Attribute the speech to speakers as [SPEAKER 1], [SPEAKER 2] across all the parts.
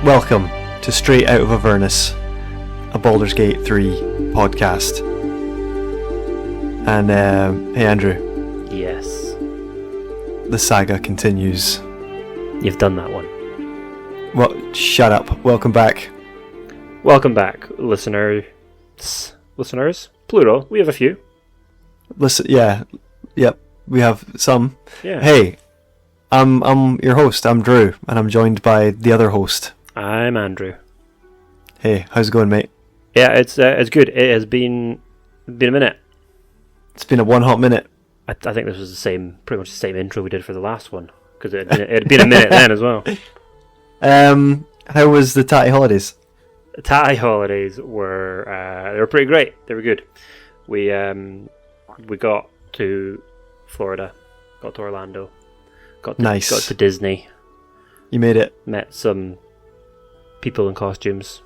[SPEAKER 1] Welcome to Straight Out of Avernus, a Baldur's Gate 3 podcast. And, hey Andrew.
[SPEAKER 2] Yes.
[SPEAKER 1] The saga continues.
[SPEAKER 2] You've done that one.
[SPEAKER 1] Well, shut up. Welcome back.
[SPEAKER 2] Welcome back, listeners. Plural. We have a few.
[SPEAKER 1] Listen, yep, we have some.
[SPEAKER 2] Yeah.
[SPEAKER 1] Hey, I'm your host, I'm Drew, and I'm joined by the other host.
[SPEAKER 2] I'm Andrew.
[SPEAKER 1] Hey, how's it going, mate?
[SPEAKER 2] Yeah, it's good. It has been a minute.
[SPEAKER 1] It's been a one hot minute.
[SPEAKER 2] I think this was pretty much the same intro we did for the last one, because it had been a minute then as well.
[SPEAKER 1] How was the Tatty holidays?
[SPEAKER 2] The Tatty holidays were they were pretty great. They were good. We got to Florida, got to Orlando, got to Disney.
[SPEAKER 1] You made it.
[SPEAKER 2] Met some people in costumes.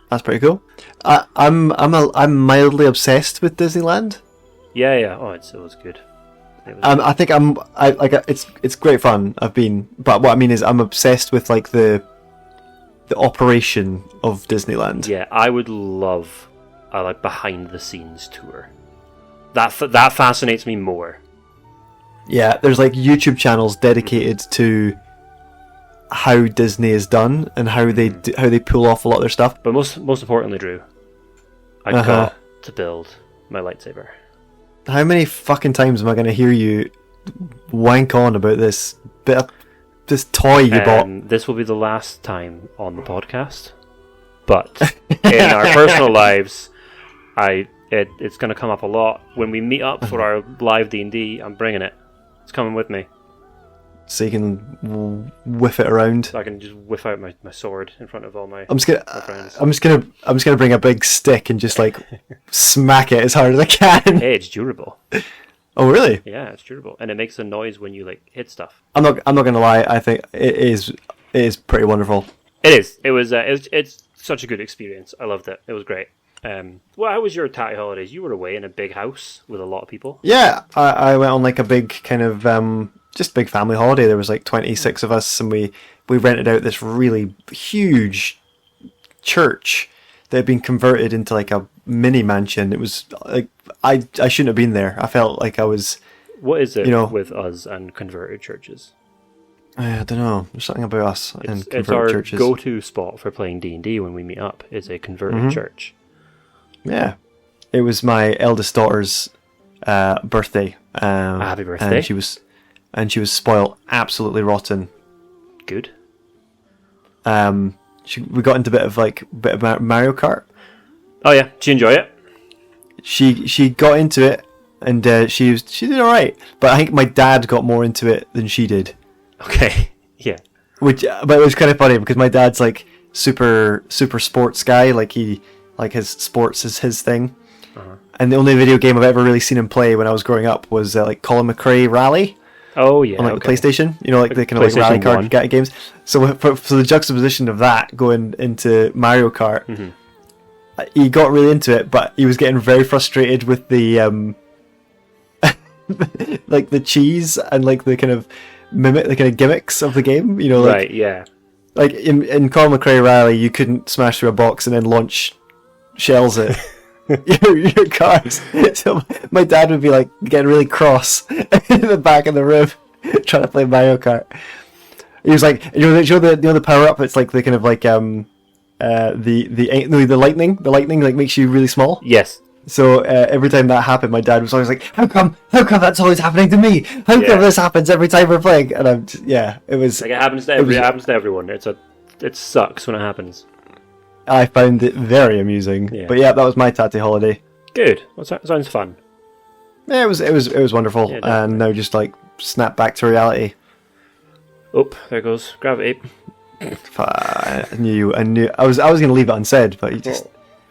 [SPEAKER 1] That's pretty cool. I'm mildly obsessed with Disneyland.
[SPEAKER 2] Yeah. Oh, it was good.
[SPEAKER 1] I think it's great fun. But what I mean is I'm obsessed with like the operation of Disneyland.
[SPEAKER 2] Yeah, I would love a like behind the scenes tour. That fascinates me more.
[SPEAKER 1] Yeah, there's like YouTube channels dedicated to how Disney is done and how they pull off a lot of their stuff.
[SPEAKER 2] But most importantly, Drew, I got to build my lightsaber.
[SPEAKER 1] How many fucking times am I going to hear you wank on about this toy you bought?
[SPEAKER 2] This will be the last time on the podcast. But in our personal lives, it's going to come up a lot. When we meet up for our live D&D, I'm bringing it. It's coming with me.
[SPEAKER 1] So you can whiff it around.
[SPEAKER 2] So I can just whiff out my sword in front of all my
[SPEAKER 1] friends. I'm just gonna bring a big stick and just like smack it as hard as I can.
[SPEAKER 2] Hey, it's durable.
[SPEAKER 1] Oh really?
[SPEAKER 2] Yeah, it's durable, and it makes a noise when you like hit stuff.
[SPEAKER 1] I'm not gonna lie. I think it is pretty wonderful.
[SPEAKER 2] It is. It's such a good experience. I loved it. It was great. Well, how was your Tatty holidays? You were away in a big house with a lot of people.
[SPEAKER 1] Yeah, I went on like a big kind of just big family holiday. There was like 26 of us, and we rented out this really huge church that had been converted into like a mini mansion. It was like I shouldn't have been there. I felt like I was.
[SPEAKER 2] What is it with us and converted churches?
[SPEAKER 1] I don't know. There's something about us and converted churches.
[SPEAKER 2] It's our go-to spot for playing D&D when we meet up. Is a converted church.
[SPEAKER 1] Yeah, it was my eldest daughter's birthday.
[SPEAKER 2] Happy birthday!
[SPEAKER 1] And she was spoiled absolutely rotten.
[SPEAKER 2] Good.
[SPEAKER 1] We got into a bit of Mario Kart.
[SPEAKER 2] Oh yeah, did you enjoy it?
[SPEAKER 1] She got into it, and she did all right. But I think my dad got more into it than she did.
[SPEAKER 2] Okay. Yeah.
[SPEAKER 1] But it was kind of funny because my dad's like super sports guy. Like his sports is his thing. Uh-huh. And the only video game I've ever really seen him play when I was growing up was like Colin McRae Rally.
[SPEAKER 2] Oh yeah,
[SPEAKER 1] on the PlayStation, like the kind of like rally card games. So for the juxtaposition of that going into Mario Kart, he got really into it, but he was getting very frustrated with the like the cheese and like the kind of gimmicks of the game.
[SPEAKER 2] Right? Yeah.
[SPEAKER 1] Like in Colin McRae Rally, you couldn't smash through a box and then launch shells at your cars. So my dad would be like getting really cross in the back of the room trying to play Mario Kart. He was like, the power up. It's like the kind of like the lightning like makes you really small.
[SPEAKER 2] Yes.
[SPEAKER 1] So every time that happened, my dad was always like, "How come that's always happening to me? How come this happens every time we're playing?" And it was
[SPEAKER 2] like it happens to everyone. It sucks when it happens.
[SPEAKER 1] I found it very amusing. Yeah. But yeah, that was my Tatty holiday.
[SPEAKER 2] Good. Well, sounds fun.
[SPEAKER 1] Yeah, it was wonderful. Yeah, and now just like snap back to reality.
[SPEAKER 2] Oh, there goes gravity.
[SPEAKER 1] I knew. I was going to leave it unsaid, but you just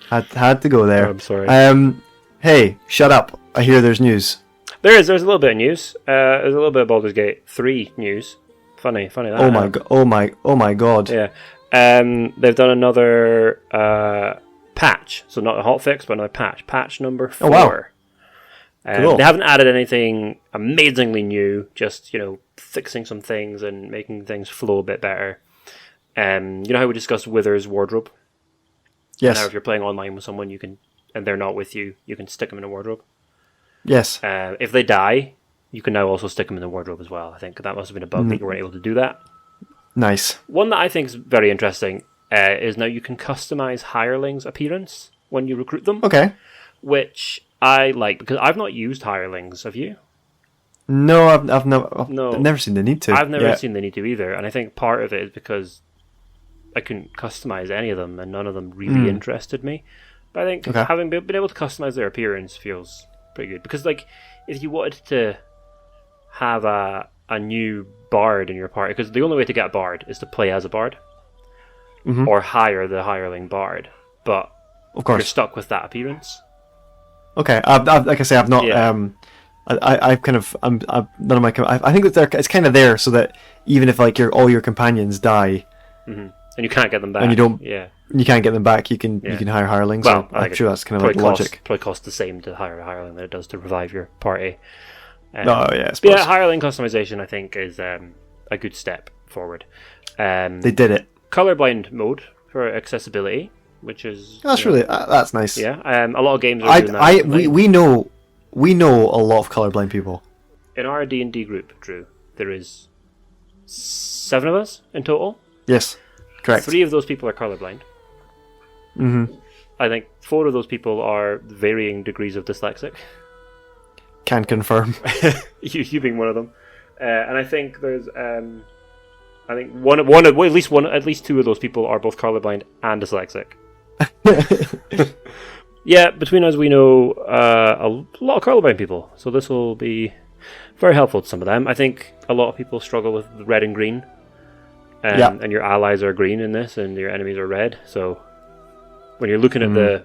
[SPEAKER 1] had to go there.
[SPEAKER 2] Oh, I'm sorry.
[SPEAKER 1] Hey, shut up! I hear there's news.
[SPEAKER 2] There's a little bit of news. There's a little bit of Baldur's Gate 3 news. Funny that.
[SPEAKER 1] Oh my god.
[SPEAKER 2] Yeah. They've done another patch, so not a hotfix, but another patch. Patch number 4.
[SPEAKER 1] Oh wow. Cool.
[SPEAKER 2] They haven't added anything amazingly new, just fixing some things and making things flow a bit better. You know how we discussed Wither's wardrobe?
[SPEAKER 1] Yes.
[SPEAKER 2] Now, if you're playing online with someone, you can, and they're not with you, you can stick them in a wardrobe.
[SPEAKER 1] Yes.
[SPEAKER 2] If they die, you can now also stick them in the wardrobe as well. I think that must have been a bug that you weren't able to do that.
[SPEAKER 1] Nice.
[SPEAKER 2] One that I think is very interesting is now you can customize hirelings' appearance when you recruit them,
[SPEAKER 1] Okay.
[SPEAKER 2] which I like because I've not used hirelings. Have you?
[SPEAKER 1] No, I've
[SPEAKER 2] No.
[SPEAKER 1] never seen the need to.
[SPEAKER 2] I've never
[SPEAKER 1] Yeah.
[SPEAKER 2] seen the need to either, and I think part of it is because I couldn't customize any of them, and none of them really interested me. But I think
[SPEAKER 1] Okay.
[SPEAKER 2] having been able to customize their appearance feels pretty good because, like, if you wanted to have a new bard in your party, because the only way to get a bard is to play as a bard or hire the hireling bard, but
[SPEAKER 1] Of
[SPEAKER 2] you're
[SPEAKER 1] course.
[SPEAKER 2] stuck with that appearance.
[SPEAKER 1] Okay. I've like I say, I've not.
[SPEAKER 2] Yeah.
[SPEAKER 1] I've kind of. I'm none of my. I think that it's kind of there so that even if like all your companions die,
[SPEAKER 2] And you can't get them back.
[SPEAKER 1] And you don't-
[SPEAKER 2] Yeah.
[SPEAKER 1] you can't get them back. You can
[SPEAKER 2] Yeah.
[SPEAKER 1] hire hirelings.
[SPEAKER 2] Well,
[SPEAKER 1] So
[SPEAKER 2] I
[SPEAKER 1] I'm
[SPEAKER 2] think
[SPEAKER 1] sure
[SPEAKER 2] it
[SPEAKER 1] that's kind of like
[SPEAKER 2] probably
[SPEAKER 1] logic.
[SPEAKER 2] probably costs the same to hire a hireling than it does to revive your party.
[SPEAKER 1] Oh yeah, I
[SPEAKER 2] But
[SPEAKER 1] suppose.
[SPEAKER 2] yeah, hireling customization I think is a good step forward.
[SPEAKER 1] They did it.
[SPEAKER 2] Colorblind mode for accessibility, which is
[SPEAKER 1] That's really that's nice.
[SPEAKER 2] yeah. A lot of games are doing that.
[SPEAKER 1] We know a lot of colorblind people.
[SPEAKER 2] In our D&D group, Drew, there is 7 of us in total.
[SPEAKER 1] Yes, correct.
[SPEAKER 2] 3 of those people are colorblind. Mm-hmm. I think 4 of those people are varying degrees of dyslexic.
[SPEAKER 1] Can confirm.
[SPEAKER 2] you being one of them, and I think there's I think at least 2 of those people are both colorblind and dyslexic. Yeah, between us we know a lot of colorblind people, so this will be very helpful to some of them. I think a lot of people struggle with red and green,
[SPEAKER 1] Yeah.
[SPEAKER 2] and your allies are green in this, and your enemies are red. So when you're looking at the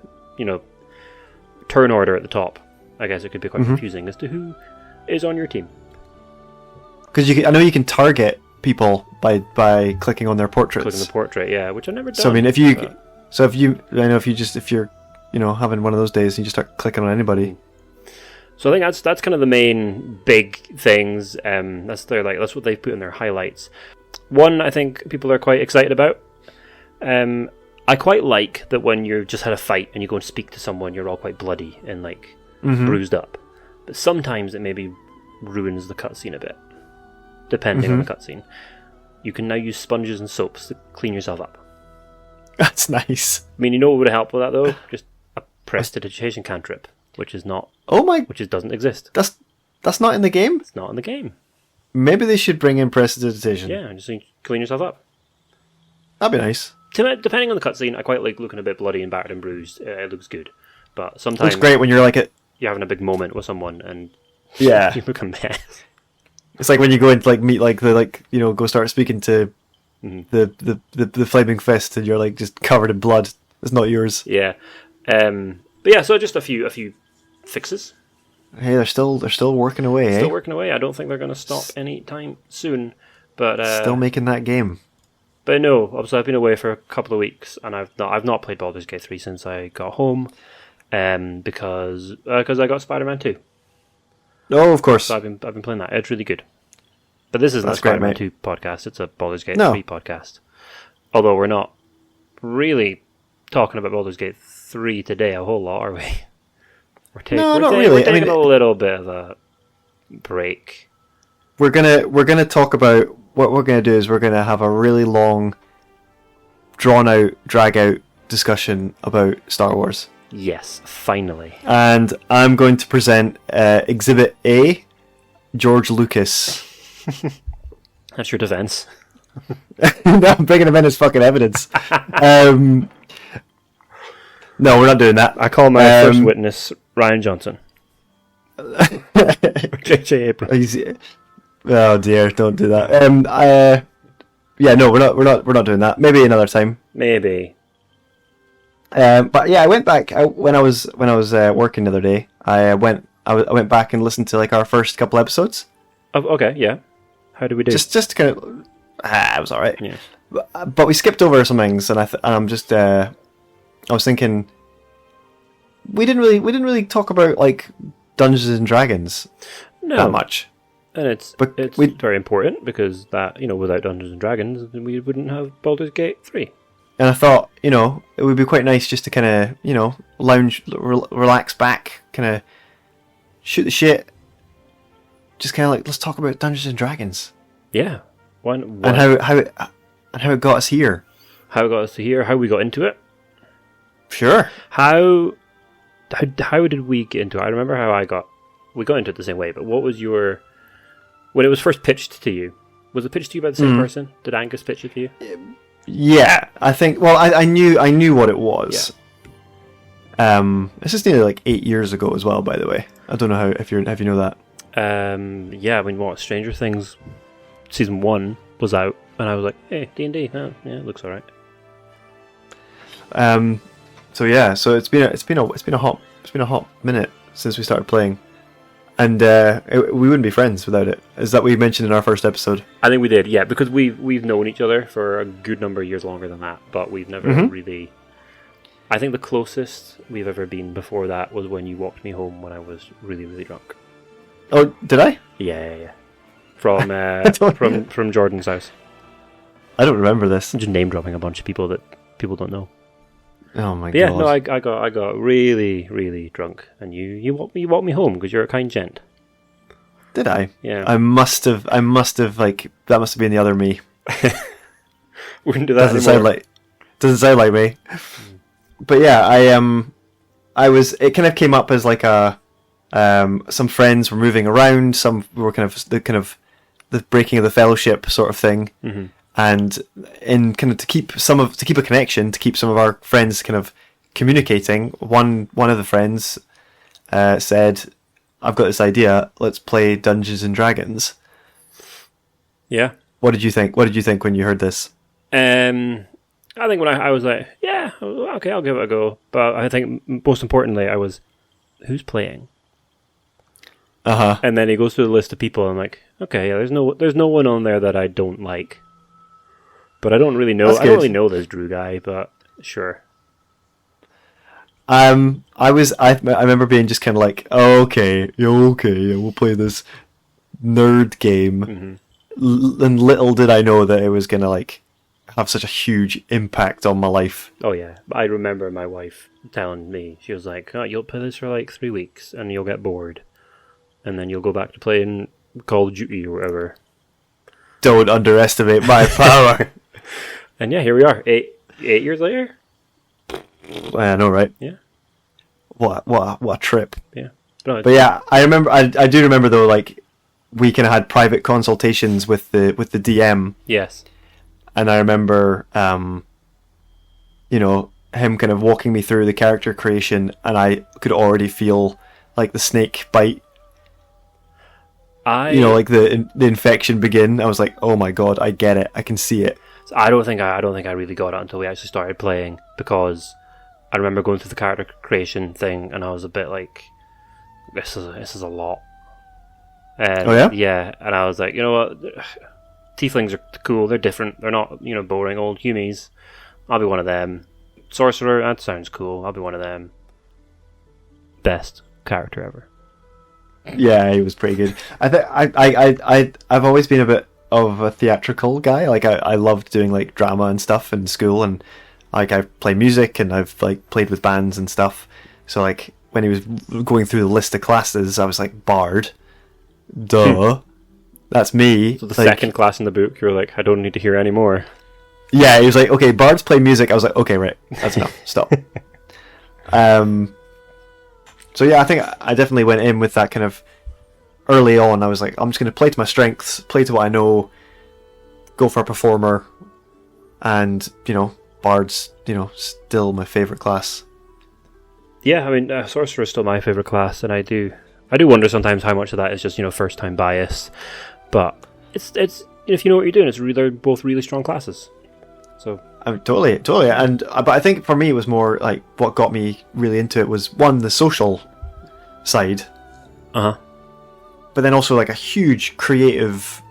[SPEAKER 2] turn order at the top, I guess it could be quite confusing as to who is on your team.
[SPEAKER 1] Because I know you can target people by clicking on their portraits.
[SPEAKER 2] Clicking the portrait, yeah, which I've never done.
[SPEAKER 1] So I mean, if you're having one of those days, and you just start clicking on anybody.
[SPEAKER 2] So I think that's kind of the main big things. That's what they put in their highlights. One I think people are quite excited about. I quite like that when you've just had a fight and you go and speak to someone, you're all quite bloody and like bruised up. But sometimes it maybe ruins the cutscene a bit, depending on the cutscene. You can now use sponges and soaps to clean yourself up.
[SPEAKER 1] That's nice.
[SPEAKER 2] I mean, you know what would help with that though? Just a prestidigitation cantrip, which doesn't exist.
[SPEAKER 1] That's not in the game.
[SPEAKER 2] It's not in the game.
[SPEAKER 1] Maybe they should bring in prestidigitation.
[SPEAKER 2] Yeah, just clean yourself up.
[SPEAKER 1] That'd be nice.
[SPEAKER 2] Depending on the cutscene, I quite like looking a bit bloody and battered and bruised. It looks good. But sometimes
[SPEAKER 1] Looks great when you're like it.
[SPEAKER 2] you're having a big moment with someone and
[SPEAKER 1] Yeah.
[SPEAKER 2] you look a mess.
[SPEAKER 1] It's like when you go into meet go start speaking to the flaming fist, and you're like just covered in blood. It's not yours.
[SPEAKER 2] Yeah. But yeah, so just a few fixes.
[SPEAKER 1] Hey, they're still working away.
[SPEAKER 2] Still working away. I don't think they're going to stop anytime soon. But
[SPEAKER 1] Still making that game.
[SPEAKER 2] But no, obviously I've been away for a couple of weeks, and I've not played Baldur's Gate 3 since I got home, because I got Spider-Man 2.
[SPEAKER 1] Oh, of course.
[SPEAKER 2] So I've been playing that. It's really good. But this isn't
[SPEAKER 1] That's
[SPEAKER 2] a
[SPEAKER 1] great,
[SPEAKER 2] Spider-Man
[SPEAKER 1] mate.
[SPEAKER 2] 2 podcast. It's a Baldur's Gate
[SPEAKER 1] No.
[SPEAKER 2] 3 podcast. Although we're not really talking about Baldur's Gate 3 today a whole lot, are we?
[SPEAKER 1] No, not really.
[SPEAKER 2] We're
[SPEAKER 1] I
[SPEAKER 2] taking
[SPEAKER 1] mean,
[SPEAKER 2] a little bit of a break.
[SPEAKER 1] We're gonna talk about what we're gonna do is we're gonna have a really long, drawn out, drag out discussion about Star Wars,
[SPEAKER 2] Yes, finally.
[SPEAKER 1] and I'm going to present Exhibit A, George Lucas.
[SPEAKER 2] That's your defense.
[SPEAKER 1] I'm bringing him in as fucking evidence. No, we're not doing that.
[SPEAKER 2] I call my first witness Ryan Johnson. J.J. Abrams.
[SPEAKER 1] Oh dear, don't do that. Yeah, no, we're not doing that. Maybe another time.
[SPEAKER 2] Maybe.
[SPEAKER 1] But yeah, I went back when I was working the other day. I went back and listened to our first couple episodes.
[SPEAKER 2] Oh, okay, yeah. How do we do?
[SPEAKER 1] Just kind of, it was all right.
[SPEAKER 2] Yeah.
[SPEAKER 1] But we skipped over some things, and I'm just I was thinking we didn't really talk about Dungeons and Dragons
[SPEAKER 2] No.
[SPEAKER 1] that much.
[SPEAKER 2] And it's
[SPEAKER 1] But
[SPEAKER 2] very important because that, without Dungeons and Dragons, we wouldn't have Baldur's Gate 3.
[SPEAKER 1] And I thought, it would be quite nice just to kind of, lounge, relax back, kind of shoot the shit. Just kind of like, let's talk about Dungeons and Dragons.
[SPEAKER 2] Yeah.
[SPEAKER 1] And how it got us here.
[SPEAKER 2] How it got us to here, how we got into it.
[SPEAKER 1] Sure.
[SPEAKER 2] How did we get into it? I remember how we got into it the same way, but what was when it was first pitched to you, was it pitched to you by the same person? Did Angus pitch it to you?
[SPEAKER 1] Yeah, I think, well, I knew what it was. Yeah. This is nearly like 8 years ago as well, by the way. I don't know if you know that.
[SPEAKER 2] Yeah, I mean, Stranger Things season 1 was out, and I was like, hey, D&D, yeah, it looks alright.
[SPEAKER 1] So yeah, so it's been a hot minute since we started playing, and we wouldn't be friends without it. Is that what we mentioned in our first episode?
[SPEAKER 2] I think we did, yeah, because we've known each other for a good number of years longer than that, but we've never really. I think the closest we've ever been before that was when you walked me home when I was really, really drunk.
[SPEAKER 1] Oh, did I?
[SPEAKER 2] Yeah. From from Jordan's house.
[SPEAKER 1] I don't remember this.
[SPEAKER 2] I'm just name dropping a bunch of people that people don't know.
[SPEAKER 1] Oh my god!
[SPEAKER 2] Yeah, no, I got really, really drunk, and you walked me home because you're a kind gent.
[SPEAKER 1] Did I?
[SPEAKER 2] Yeah.
[SPEAKER 1] I must have like that must have been the other me.
[SPEAKER 2] Wouldn't do that
[SPEAKER 1] Doesn't sound like me. But yeah, I was. It kind of came up as like a some friends were moving around. Some were kind of the breaking of the fellowship sort of thing. Mm-hmm. And in kind of to keep a connection, to keep some of our friends kind of communicating, one of the friends said, "I've got this idea. Let's play Dungeons and Dragons."
[SPEAKER 2] Yeah.
[SPEAKER 1] What did you think? What did you think when you heard this?
[SPEAKER 2] I think when I was like, yeah, okay, I'll give it a go. But I think most importantly, I was, who's playing? And then he goes through the list of people, and I'm like, okay, yeah, there's no one on there that I don't like. But I don't really know. I don't really know this Drew guy, but sure.
[SPEAKER 1] I remember being just kind of like, oh, okay, we'll play this nerd game. Mm-hmm. And little did I know that it was gonna like have such a huge impact on my life.
[SPEAKER 2] Oh yeah, I remember my wife telling me, she was like, "Oh, you'll play this for like 3 weeks, and you'll get bored, and then you'll go back to playing Call of Duty or whatever."
[SPEAKER 1] Don't underestimate my power.
[SPEAKER 2] And yeah, here we are, 8 years later.
[SPEAKER 1] I know, right?
[SPEAKER 2] Yeah.
[SPEAKER 1] What a trip.
[SPEAKER 2] Yeah.
[SPEAKER 1] But yeah, I remember. I do remember though. Like, we kind of had private consultations with the DM.
[SPEAKER 2] Yes.
[SPEAKER 1] And I remember, him kind of walking me through the character creation, and I could already feel like the snake bite. Like the infection begin. I was like, oh my god, I get it. I can see it.
[SPEAKER 2] So I don't think I really got it until we actually started playing, because I remember going through the character creation thing, and I was a bit like, this is a lot. And,
[SPEAKER 1] oh yeah?
[SPEAKER 2] Yeah, and I was like, you know what? Tieflings are cool. They're different. They're not, boring old humies. I'll be one of them. Sorcerer, that sounds cool. I'll be one of them. Best character ever.
[SPEAKER 1] Yeah, he was pretty good. I've always been a bit of a theatrical guy. Like I loved doing like drama and stuff in school, and like I play music and I've like played with bands and stuff. So like when he was going through the list of classes, I was like, Bard. Duh. That's me.
[SPEAKER 2] So the second class in the book, you were like, I don't need to hear any more.
[SPEAKER 1] Yeah, he was like, okay, bards play music. I was like, okay, right, that's enough. Stop. So yeah, I think I definitely went in with that kind of early on. I was like, I'm just going to play to my strengths, play to what I know, go for a performer, and bards, still my favorite class.
[SPEAKER 2] Yeah, I mean, sorcerer is still my favorite class, and I do wonder sometimes how much of that is just first time bias, but it's if you know what you're doing, they're both really strong classes. So
[SPEAKER 1] totally, and but I think for me it was more like what got me really into it was one, the social side, but then also like a huge creative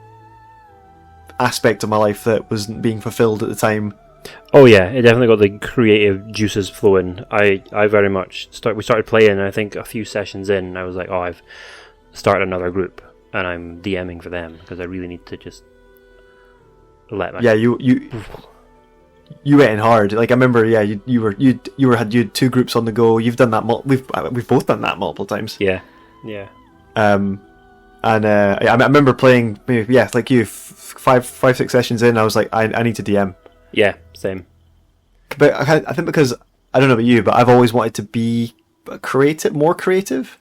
[SPEAKER 1] aspect of my life that wasn't being fulfilled at the time.
[SPEAKER 2] Oh yeah, it definitely got the creative juices flowing. I very much we started playing, and I think a few sessions in, I was like, oh, I've started another group, and I'm DMing for them because I really need to just let my
[SPEAKER 1] Yeah, you went in hard. Like I remember, yeah, you had 2 groups on the go. You've done that. We've both done that multiple times.
[SPEAKER 2] yeah.
[SPEAKER 1] And I remember playing, maybe, yeah, like you, 5-6 sessions in. I was like, I need to DM.
[SPEAKER 2] Yeah, same.
[SPEAKER 1] But I think because I don't know about you, but I've always wanted to be more creative.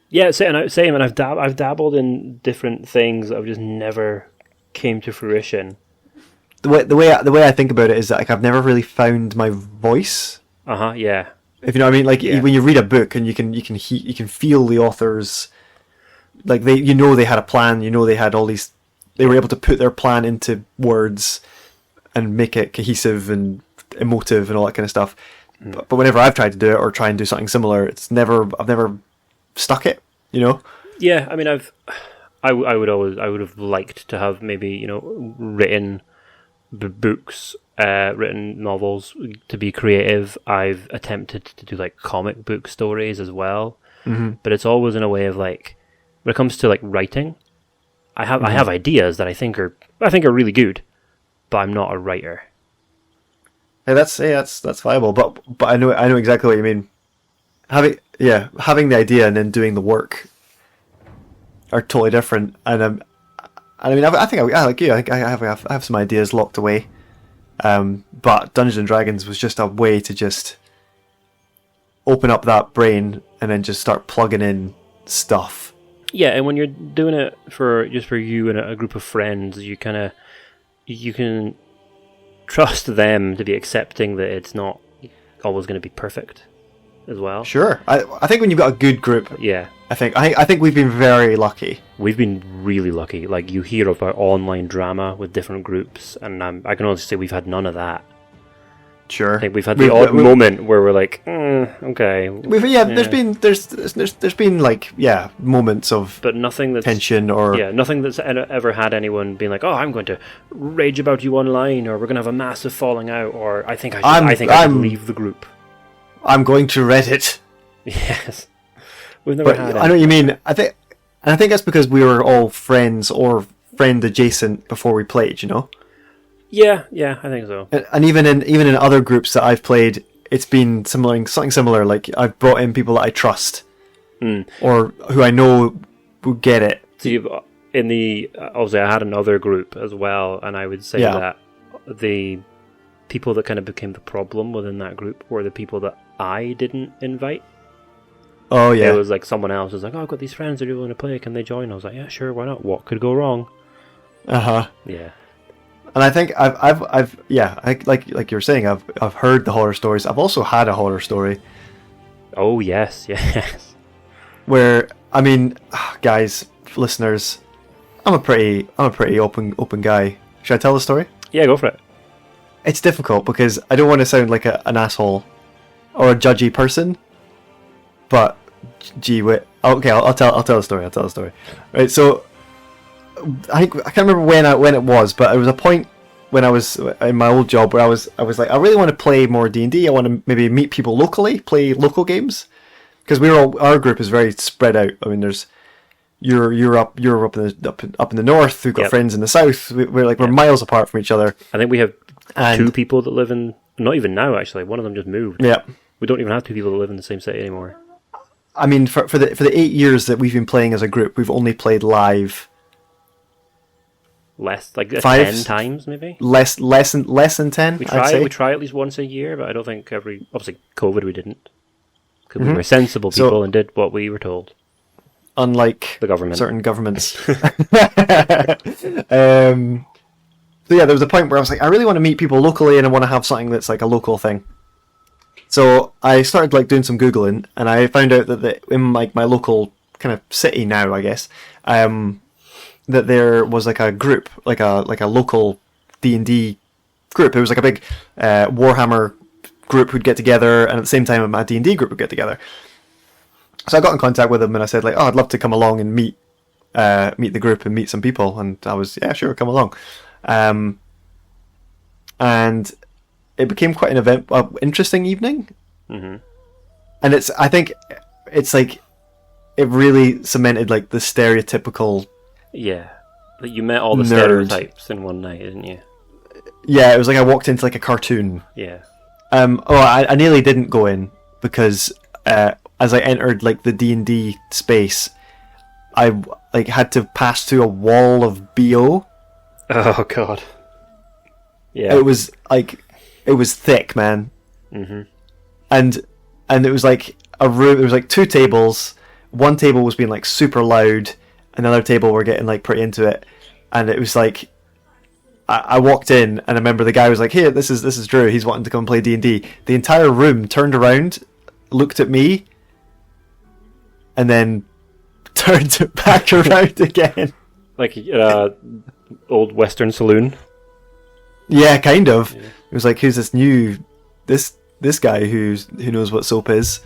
[SPEAKER 2] Yeah, same. And I've dabbled in different things that have just never came to fruition.
[SPEAKER 1] The way I think about it is that like I've never really found my voice.
[SPEAKER 2] Yeah.
[SPEAKER 1] If you know what I mean, like
[SPEAKER 2] Yeah.
[SPEAKER 1] when you read a book and you can feel the authors, like they had a plan. They had all these. They were able to put their plan into words and make it cohesive and emotive and all that kind of stuff. But whenever I've tried to do it or try and do something similar, I've never stuck it.
[SPEAKER 2] Yeah, I mean, I would have liked to have maybe written books, written novels to be creative. I've attempted to do like comic book stories as well, but it's always in a way of like when it comes to like writing, I have ideas that I think are really good, but I'm not a writer.
[SPEAKER 1] Hey, that's viable, but I know exactly what you mean. Having the idea and then doing the work are totally different. And I mean, I think I like you. I think I have some ideas locked away. But Dungeons and Dragons was just a way to just open up that brain and then just start plugging in stuff.
[SPEAKER 2] Yeah, and when you're doing it for you and a group of friends, you can trust them to be accepting that it's not always going to be perfect as well.
[SPEAKER 1] Sure, I think when you've got a good group,
[SPEAKER 2] Yeah,
[SPEAKER 1] I think we've been very lucky.
[SPEAKER 2] we've been really lucky. Like you hear about online drama with different groups, and I can honestly say we've had none of that.
[SPEAKER 1] Sure,
[SPEAKER 2] I think we've had the odd moment where we're like, okay,
[SPEAKER 1] there's been like moments of
[SPEAKER 2] but nothing that's
[SPEAKER 1] tension or
[SPEAKER 2] nothing that's ever had anyone being like, oh, I'm going to rage about you online, or we're going to have a massive falling out, or I think I should leave the group.
[SPEAKER 1] I'm going to Reddit.
[SPEAKER 2] Yes, we've never
[SPEAKER 1] But
[SPEAKER 2] had.
[SPEAKER 1] I know what you mean. I think that's because we were all friends or friend adjacent before we played.
[SPEAKER 2] Yeah, I think so.
[SPEAKER 1] And even in other groups that I've played, it's been something similar. Like I've brought in people that I trust or who I know will get it.
[SPEAKER 2] So obviously I had another group as well, and I would say that the people that kind of became the problem within that group were the people that I didn't invite.
[SPEAKER 1] Oh yeah,
[SPEAKER 2] It was like someone else was like, oh, I've got these friends that are willing to play, can they join? I was like, yeah, sure, why not? What could go wrong? Yeah.
[SPEAKER 1] And I think I've like you were saying, I've heard the horror stories. I've also had a horror story.
[SPEAKER 2] Oh yes.
[SPEAKER 1] Where, I mean, guys, listeners, I'm a pretty open guy. Should I tell the story?
[SPEAKER 2] Yeah, go for it.
[SPEAKER 1] It's difficult because I don't want to sound like an asshole or a judgy person. But gee, wait. Okay, I'll tell the story. Right, so I can't remember when it was, but it was a point when I was in my old job where I was like, I really want to play more D&D. I want to maybe meet people locally, play local games, because our group is very spread out. I mean, you're up in the north. We've got friends in the south. We're miles apart from each other.
[SPEAKER 2] I think we have 2 people that live in. Not even now, actually. One of them just moved.
[SPEAKER 1] Yeah,
[SPEAKER 2] we don't even have 2 people that live in the same city anymore.
[SPEAKER 1] I mean, for the 8 years that we've been playing as a group, we've only played live
[SPEAKER 2] less, like 10 times maybe.
[SPEAKER 1] Less than 10.
[SPEAKER 2] We
[SPEAKER 1] I'd say.
[SPEAKER 2] try at least once a year, but I don't think obviously COVID we didn't, because we were sensible people and did what we were told.
[SPEAKER 1] Unlike
[SPEAKER 2] the government,
[SPEAKER 1] certain governments. So yeah, there was a point where I was like, I really want to meet people locally, and I want to have something that's like a local thing. So I started like doing some Googling, and I found out that in like my local kind of city now, I guess, that there was like a group, like a local D&D group. It was like a big Warhammer group who'd get together, and at the same time a D&D group would get together. So I got in contact with them, and I said like, oh, I'd love to come along and meet the group and meet some people. And I was, yeah, sure, come along. And it became quite an interesting evening. Mm-hmm. And I think it's like, it really cemented like the stereotypical
[SPEAKER 2] Yeah. But you met all the
[SPEAKER 1] Nerd.
[SPEAKER 2] stereotypes in one night, didn't you?
[SPEAKER 1] Yeah, it was like I walked into like a cartoon.
[SPEAKER 2] Yeah.
[SPEAKER 1] I nearly didn't go in because as I entered like the D&D space, I like had to pass through a wall of BO.
[SPEAKER 2] Oh god. Yeah.
[SPEAKER 1] It was thick, man.
[SPEAKER 2] Mm-hmm.
[SPEAKER 1] And it was like a room. There was like two tables. One table was being like super loud. Another table were getting like pretty into it, and it was like I walked in and I remember the guy was like, "Hey, this is Drew. He's wanting to come play D&D." The entire room turned around, looked at me, and then turned back around again.
[SPEAKER 2] Like old Western saloon.
[SPEAKER 1] Yeah, kind of.
[SPEAKER 2] Yeah.
[SPEAKER 1] It was like, who's this guy who knows what soap is?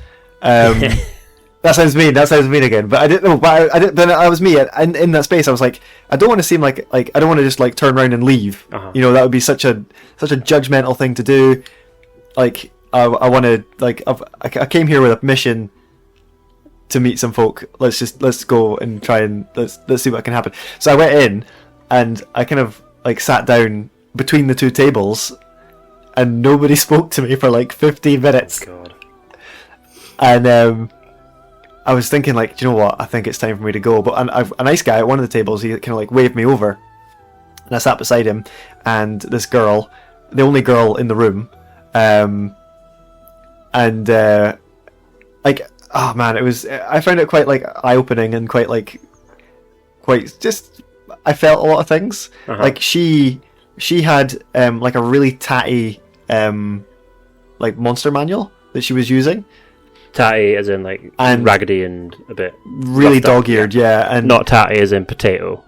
[SPEAKER 1] That sounds mean. That sounds mean again. But I didn't know. But I didn't. But I was me in that space. I was like, I don't want to seem like I don't want to just like turn around and leave.
[SPEAKER 2] Uh-huh.
[SPEAKER 1] You know, that would be such a judgmental thing to do. Like I want to like I came here with a mission to meet some folk. Let's go and try and let's see what can happen. So I went in and I kind of like sat down between the two tables, and nobody spoke to me for like 15 minutes.
[SPEAKER 2] Oh, God.
[SPEAKER 1] And I was thinking, like, do you know what? I think it's time for me to go. But a nice guy at one of the tables, he kind of like waved me over, and I sat beside him, and this girl, the only girl in the room, like, oh man, it was. I found it quite like eye-opening and quite just. I felt a lot of things.
[SPEAKER 2] Uh-huh.
[SPEAKER 1] Like she had like a really tatty like monster manual that she was using.
[SPEAKER 2] Tatty as in like
[SPEAKER 1] And-
[SPEAKER 2] raggedy and a bit
[SPEAKER 1] Really
[SPEAKER 2] roughed up.
[SPEAKER 1] dog-eared, yeah, and
[SPEAKER 2] Not tatty as in potato.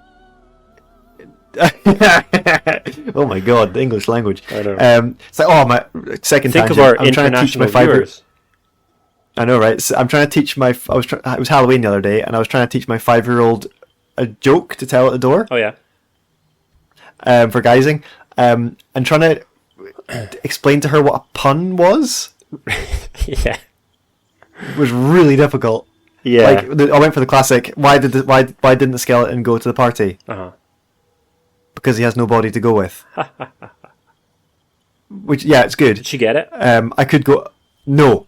[SPEAKER 1] oh my god, the English language.
[SPEAKER 2] I know.
[SPEAKER 1] It's like, oh, my second
[SPEAKER 2] Think
[SPEAKER 1] tangent.
[SPEAKER 2] of our
[SPEAKER 1] I'm trying to teach my
[SPEAKER 2] international
[SPEAKER 1] 5-year.
[SPEAKER 2] viewers.
[SPEAKER 1] I know, right? So I'm trying to teach my. It was Halloween the other day, and I was trying to teach my 5-year-old a joke to tell at the door
[SPEAKER 2] Oh yeah.
[SPEAKER 1] for guising, and trying to explain to her what a pun was
[SPEAKER 2] Yeah.
[SPEAKER 1] was really difficult.
[SPEAKER 2] Yeah.
[SPEAKER 1] Like I went for the classic. Why didn't the skeleton go to the party?
[SPEAKER 2] Uh-huh.
[SPEAKER 1] Because he has no body to go with. Which, yeah, it's good.
[SPEAKER 2] Did she get it?
[SPEAKER 1] I could go no.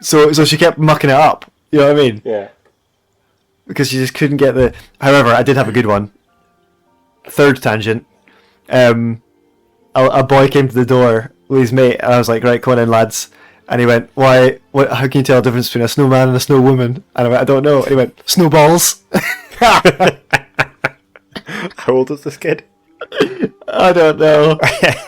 [SPEAKER 1] so she kept mucking it up. You know what I mean?
[SPEAKER 2] Yeah.
[SPEAKER 1] Because she just couldn't get the. However, I did have a good one. Third tangent. A boy came to the door with his mate, and I was like, "Right, come on in, lads." And he went, "Why? What? How can you tell the difference between a snowman and a snow woman?" And I went, "I don't know." And he went, "Snowballs."
[SPEAKER 2] How old is this kid?
[SPEAKER 1] I don't know,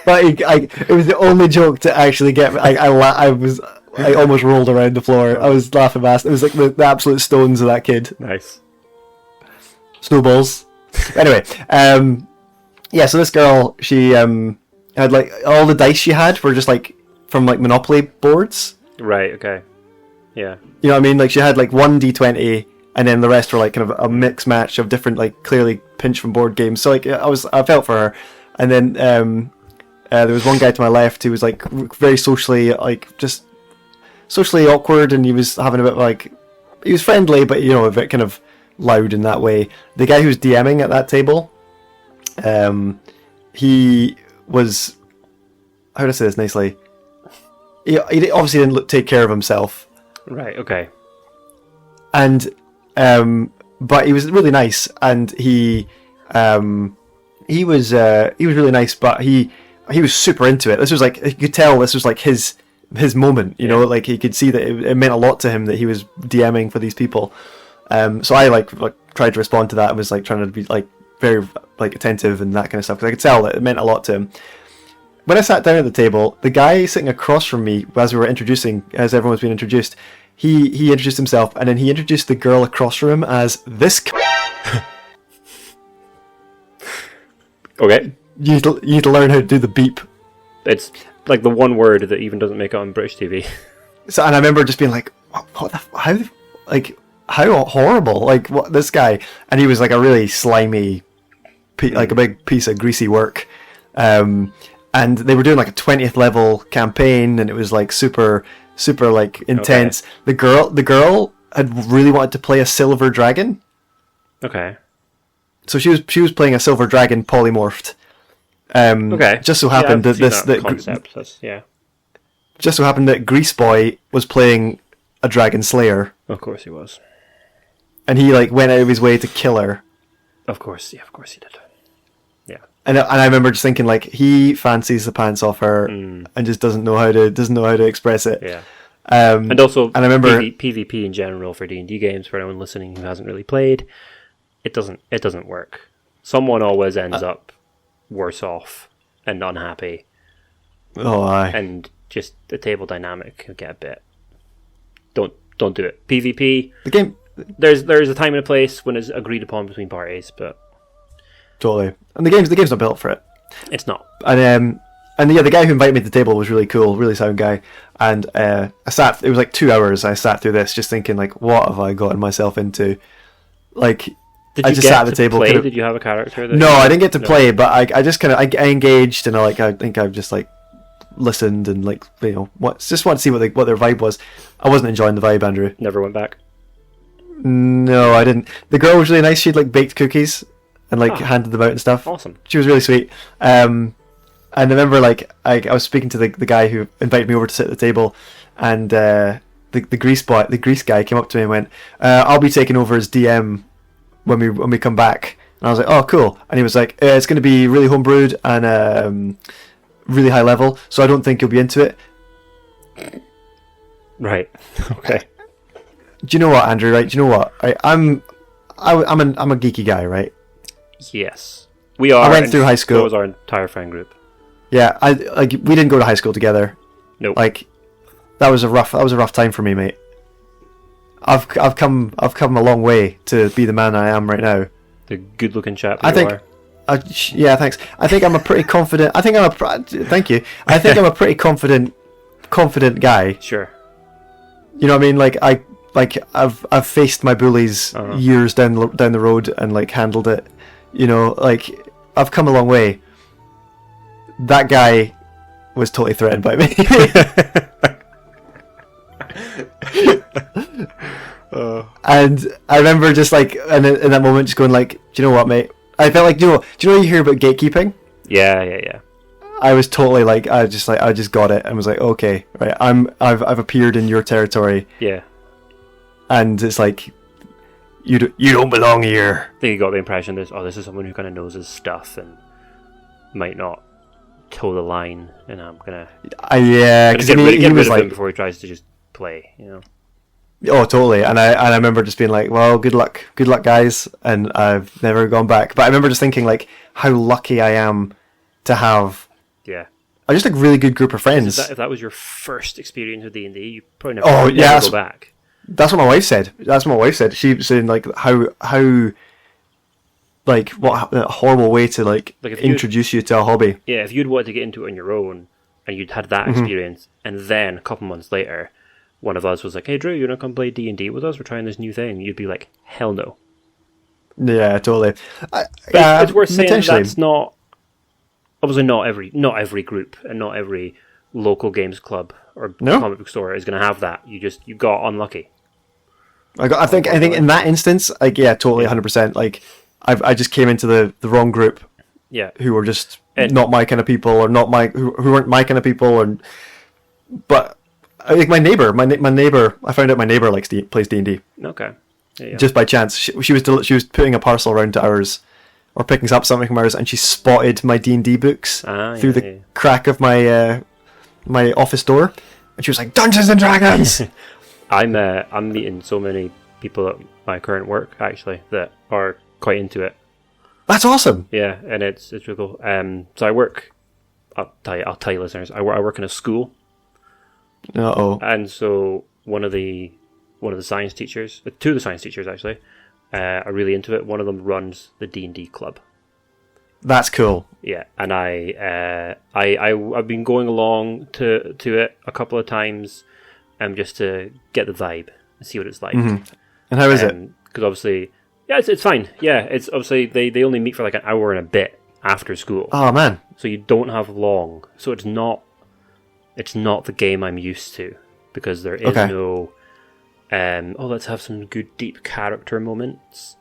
[SPEAKER 1] but it was the only joke to actually get me. I almost rolled around the floor. I was laughing fast. It was like the absolute stones of that kid.
[SPEAKER 2] Nice.
[SPEAKER 1] Snowballs. Anyway, yeah. So this girl, she had like all the dice she had were just like from like Monopoly boards.
[SPEAKER 2] Right. Okay. Yeah.
[SPEAKER 1] You know what I mean? Like she had like one D20, and then the rest were like kind of a mix match of different like clearly pinched from board games. So like I felt for her, and then there was one guy to my left who was like very socially just socially awkward, and he was having a bit of, like, he was friendly, but you know, a bit kind of loud in that way. The guy who was DMing at that table, he was, how do I say this nicely? He obviously didn't take care of himself.
[SPEAKER 2] Right. Okay.
[SPEAKER 1] And but he was really nice, and he was really nice, but he was super into it. This was like, you could tell this was like his moment, you know, like he could see that it meant a lot to him that he was DMing for these people. So I like tried to respond to that and was like trying to be like very like attentive and that kind of stuff, because I could tell that it meant a lot to him. When I sat down at the table, the guy sitting across from me, as we were as everyone was being introduced, he introduced himself, and then he introduced the girl across from him as this.
[SPEAKER 2] Okay.
[SPEAKER 1] You need to learn how to do the beep.
[SPEAKER 2] It's like the one word that even doesn't make it on British TV.
[SPEAKER 1] So, and I remember just being like, what how horrible, like, what, this guy, and he was like a really slimy, like a big piece of greasy work, and they were doing like a 20th level campaign, and it was like super like intense. Okay. The girl had really wanted to play a silver dragon.
[SPEAKER 2] Okay.
[SPEAKER 1] so she was playing a silver dragon polymorphed.
[SPEAKER 2] Okay.
[SPEAKER 1] Just so happened
[SPEAKER 2] I've
[SPEAKER 1] that
[SPEAKER 2] seen
[SPEAKER 1] that
[SPEAKER 2] concept. Yeah.
[SPEAKER 1] just so happened that Grease Boy was playing a dragon slayer,
[SPEAKER 2] Of course he was.
[SPEAKER 1] and he like went out of his way to kill her.
[SPEAKER 2] Of course he did. Yeah.
[SPEAKER 1] And I remember just thinking like he fancies the pants off her and just doesn't know how to express it.
[SPEAKER 2] Yeah.
[SPEAKER 1] And
[SPEAKER 2] also,
[SPEAKER 1] and I remember
[SPEAKER 2] PvP in general for D&D games, for anyone listening who hasn't really played, it doesn't work. Someone always ends up worse off and unhappy,
[SPEAKER 1] oh aye.
[SPEAKER 2] and just the table dynamic can get a bit. Don't do it. PvP,
[SPEAKER 1] The game
[SPEAKER 2] there's a time and a place when it's agreed upon between parties, but
[SPEAKER 1] totally, and the game's not built for it.
[SPEAKER 2] it's not.
[SPEAKER 1] And yeah, the guy who invited me to the table was really cool, really sound guy. And I sat. It was like 2 hours. I sat through this, just thinking like, what have I gotten myself into? Like,
[SPEAKER 2] Did
[SPEAKER 1] I
[SPEAKER 2] you
[SPEAKER 1] just
[SPEAKER 2] get
[SPEAKER 1] sat at the
[SPEAKER 2] to
[SPEAKER 1] table.
[SPEAKER 2] play?
[SPEAKER 1] could've-
[SPEAKER 2] Did you have a character?
[SPEAKER 1] No, I didn't get to play, but I just kind of I engaged, and I think I've just like listened and like just want to see what their vibe was. I wasn't enjoying the vibe, Andrew.
[SPEAKER 2] Never went back.
[SPEAKER 1] No, I didn't. The girl was really nice. She'd like baked cookies and like handed them out and stuff.
[SPEAKER 2] Awesome.
[SPEAKER 1] She was really sweet. And I remember like I was speaking to the guy who invited me over to sit at the table, and the grease guy came up to me and went, "I'll be taking over as DM when we come back." And I was like, "Oh, cool." And he was like, "It's going to be really homebrewed and really high level, so I don't think you'll be into it."
[SPEAKER 2] Right. Okay.
[SPEAKER 1] Do you know what, Andrew? Right? Do you know what? I'm a geeky guy, right?
[SPEAKER 2] Yes. We are.
[SPEAKER 1] I went
[SPEAKER 2] and
[SPEAKER 1] through high school.
[SPEAKER 2] So was our entire friend group.
[SPEAKER 1] Yeah, we didn't go to high school together.
[SPEAKER 2] Nope.
[SPEAKER 1] Like that was a rough time for me, mate. I've come a long way to be the man I am right now.
[SPEAKER 2] The good-looking chap
[SPEAKER 1] I
[SPEAKER 2] you
[SPEAKER 1] think.
[SPEAKER 2] are.
[SPEAKER 1] Yeah, thanks. I think I'm a pretty confident. Thank you. I think I'm a pretty confident guy.
[SPEAKER 2] Sure.
[SPEAKER 1] You know what I mean? Like I've faced my bullies years down the road and like handled it. You know, like I've come a long way. That guy was totally threatened by me. And I remember just like in that moment just going like, do you know what, mate? I felt like, do you know you hear about gatekeeping?
[SPEAKER 2] Yeah.
[SPEAKER 1] I was totally like I just got it and was like, okay, right, I've appeared in your territory,
[SPEAKER 2] Yeah.
[SPEAKER 1] and it's like you don't belong here.
[SPEAKER 2] I think you got the impression this is someone who kind of knows his stuff and might not toe the line, and I'm gonna
[SPEAKER 1] Yeah, because
[SPEAKER 2] get rid
[SPEAKER 1] he
[SPEAKER 2] of
[SPEAKER 1] was
[SPEAKER 2] him
[SPEAKER 1] like,
[SPEAKER 2] before he tries to just play. You know.
[SPEAKER 1] oh, totally. And I remember just being like, well, good luck, guys. And I've never gone back. But I remember just thinking like how lucky I am to have
[SPEAKER 2] Yeah.
[SPEAKER 1] just a really good group of friends.
[SPEAKER 2] If that was your first experience with D&D, you probably
[SPEAKER 1] Oh, yeah,
[SPEAKER 2] never go back.
[SPEAKER 1] That's what my wife said. She was saying like how like what a horrible way to like
[SPEAKER 2] if
[SPEAKER 1] introduce you to a hobby.
[SPEAKER 2] Yeah, if you'd wanted to get into it on your own and you'd had that experience, and then a couple months later, one of us was like, "Hey, Drew, you want to come play D&D with us? We're trying this new thing." You'd be like, "Hell no."
[SPEAKER 1] Yeah, totally.
[SPEAKER 2] But it's worth saying that's not obviously not every group and not every local games club or comic book store is going to have that. You got unlucky.
[SPEAKER 1] I think in that instance, like totally 100%. Like I just came into the wrong group.
[SPEAKER 2] Yeah,
[SPEAKER 1] who were just not my kind of people, or not my who weren't my kind of people, but I think my neighbor. I found out my neighbor plays D&D.
[SPEAKER 2] Okay. Yeah.
[SPEAKER 1] Just by chance. She was putting a parcel around to ours, or picking up something from ours, and she spotted my D&D books through the crack of my my office door, and she was like, "Dungeons and Dragons."
[SPEAKER 2] I'm meeting so many people at my current work actually that are quite into it.
[SPEAKER 1] That's awesome.
[SPEAKER 2] Yeah, and it's really cool. So I work. I'll tell you, listeners. I work in a school. And so one of the science teachers, two of the science teachers actually, are really into it. One of them runs the D&D club.
[SPEAKER 1] That's cool.
[SPEAKER 2] Yeah, and I've been going along to it a couple of times, just to get the vibe and see what it's like.
[SPEAKER 1] Mm-hmm. And how is it?
[SPEAKER 2] Because obviously, yeah, it's fine. Yeah, it's obviously they only meet for like an hour and a bit after school.
[SPEAKER 1] Oh man!
[SPEAKER 2] So you don't have long. So it's not the game I'm used to, because there is no let's have some good deep character moments.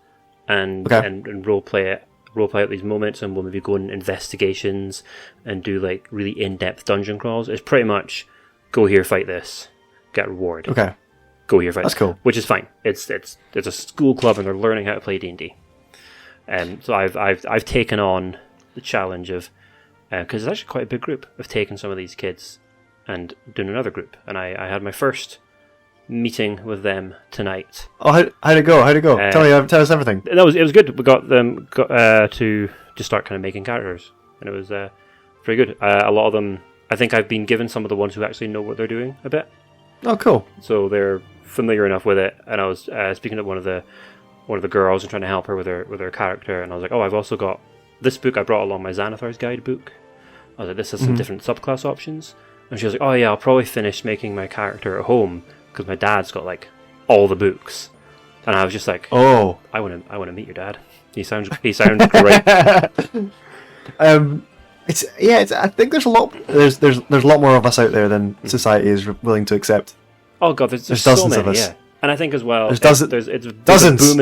[SPEAKER 2] and
[SPEAKER 1] Okay.
[SPEAKER 2] and role play out these moments, and we'll maybe go on investigations and do like really in-depth dungeon crawls. It's pretty much go here, fight this, get reward.
[SPEAKER 1] Okay.
[SPEAKER 2] Go here, fight.
[SPEAKER 1] That's cool.
[SPEAKER 2] Which is fine. It's a school club, and they're learning how to play D&D. So I've taken on the challenge of because it's actually quite a big group of taking some of these kids and doing another group, and I had my first meeting with them tonight.
[SPEAKER 1] Oh, how'd it go? Tell us everything.
[SPEAKER 2] It was good. We got them to just start kind of making characters, and it was pretty good. A lot of them, I think I've been given some of the ones who actually know what they're doing a bit,
[SPEAKER 1] Oh, cool.
[SPEAKER 2] so they're familiar enough with it. And I was speaking to one of the girls and trying to help her with her character, and I was like, oh, I've also got this book. I brought along my Xanathar's Guide book. I was like, this has some different subclass options, and she was like, oh yeah, I'll probably finish making my character at home because my dad's got like all the books. And I was just like,
[SPEAKER 1] Oh.
[SPEAKER 2] I want to meet your dad. He sounds great.
[SPEAKER 1] I think there's a lot more of us out there than society is willing to accept.
[SPEAKER 2] Oh god, there's
[SPEAKER 1] There's
[SPEAKER 2] so
[SPEAKER 1] dozens
[SPEAKER 2] many,
[SPEAKER 1] of us.
[SPEAKER 2] yeah. And I think as well,
[SPEAKER 1] There's dozens.
[SPEAKER 2] there's
[SPEAKER 1] Dozens.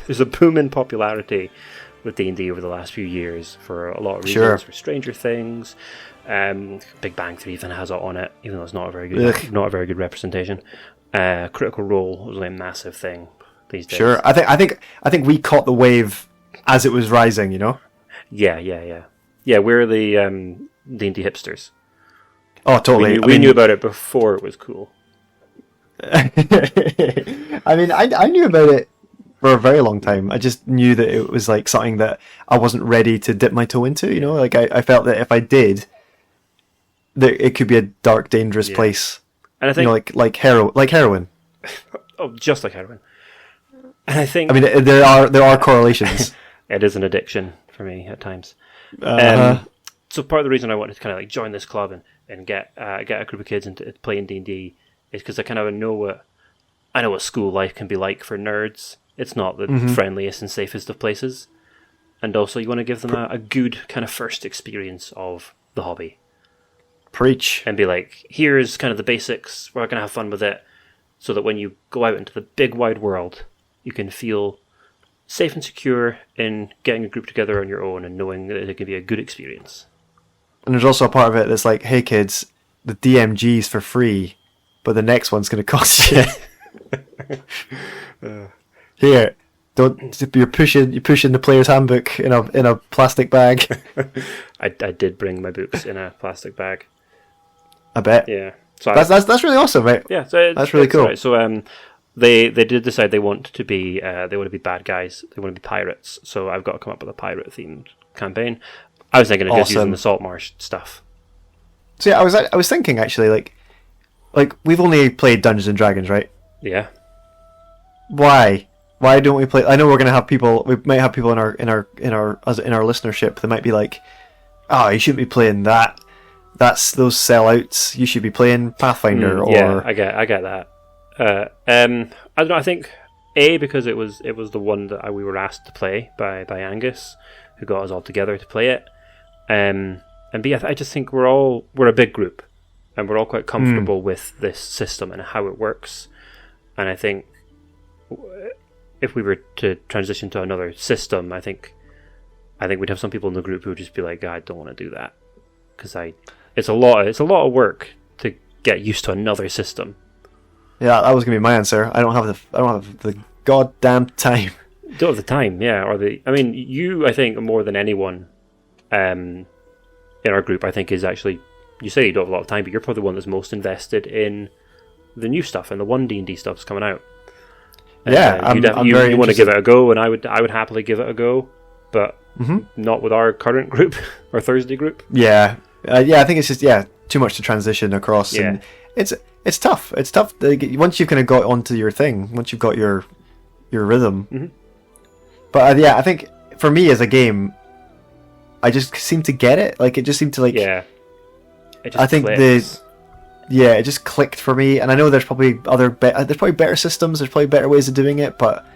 [SPEAKER 2] there's a boom in popularity with D&D over the last few years for a lot of reasons.
[SPEAKER 1] Sure.
[SPEAKER 2] For Stranger Things, Big Bang Theory even has it on it, even though it's not a very good representation. Critical Role was like a massive thing these days.
[SPEAKER 1] Sure. I think we caught the wave as it was rising, you know?
[SPEAKER 2] Yeah. We're the D&D hipsters.
[SPEAKER 1] Oh, totally.
[SPEAKER 2] We knew about it before it was cool.
[SPEAKER 1] I mean, I knew about it for a very long time. I just knew that it was like something that I wasn't ready to dip my toe into, you know? Like, I felt that if I did, that it could be a dark, dangerous place.
[SPEAKER 2] And I think,
[SPEAKER 1] you know, like heroin.
[SPEAKER 2] oh, just like heroin. And I think,
[SPEAKER 1] I mean, there are correlations.
[SPEAKER 2] it is an addiction for me at times.
[SPEAKER 1] Uh-huh.
[SPEAKER 2] So part of the reason I wanted to kind of like join this club and get a group of kids into playing D&D is because I kind of know what school life can be like for nerds. It's not the friendliest and safest of places, and also you want to give them a good kind of first experience of the hobby.
[SPEAKER 1] Preach.
[SPEAKER 2] And be like, here's kind of the basics. We're going to have fun with it, so that when you go out into the big wide world, you can feel safe and secure in getting a group together on your own and knowing that it can be a good experience.
[SPEAKER 1] And there's also a part of it that's like, hey kids, the DMG's for free, but the next one's going to cost you. Here, you're pushing the player's handbook in a plastic bag.
[SPEAKER 2] I did bring my books in a plastic bag.
[SPEAKER 1] I bet.
[SPEAKER 2] Yeah. So
[SPEAKER 1] that's really awesome, right?
[SPEAKER 2] yeah. So
[SPEAKER 1] That's really cool.
[SPEAKER 2] Right. So they did decide they want to be bad guys. They want to be pirates. So I've got to come up with a pirate themed campaign. I was thinking of just using
[SPEAKER 1] Awesome.
[SPEAKER 2] the Saltmarsh stuff.
[SPEAKER 1] So yeah, I was thinking actually, like we've only played Dungeons and Dragons, right?
[SPEAKER 2] Yeah.
[SPEAKER 1] Why don't we play? I know we're gonna have people. We might have people in our listenership that might be like, "Oh, you shouldn't be playing that. That's those sellouts. You should be playing Pathfinder."
[SPEAKER 2] Yeah,
[SPEAKER 1] or
[SPEAKER 2] I get that. I don't know. I think because it was the one that we were asked to play by Angus, who got us all together to play it. And B, I just think we're a big group, and we're all quite comfortable with this system and how it works. And I think if we were to transition to another system, I think we'd have some people in the group who would just be like, "I don't want to do that," because it's a lot of work to get used to another system.
[SPEAKER 1] yeah, that was gonna be my answer. I don't have the goddamn time.
[SPEAKER 2] Don't have the time, yeah, you, I think, more than anyone in our group, I think, is actually, you say you don't have a lot of time, but you're probably the one that's most invested in the new stuff and the 1D&D stuff that's coming out.
[SPEAKER 1] Yeah,
[SPEAKER 2] you want to give it a go, and I would happily give it a go, but not with our current group, our Thursday group.
[SPEAKER 1] Yeah, I think it's just too much to transition across, and it's tough. It's tough once you've kind of got onto your thing, once you've got your rhythm. But I think for me as a game, I just seem to get it. Like, it just seemed to like.
[SPEAKER 2] Yeah. It just
[SPEAKER 1] I think
[SPEAKER 2] clicks.
[SPEAKER 1] it just clicked for me, and I know there's probably there's probably better systems, there's probably better ways of doing it, but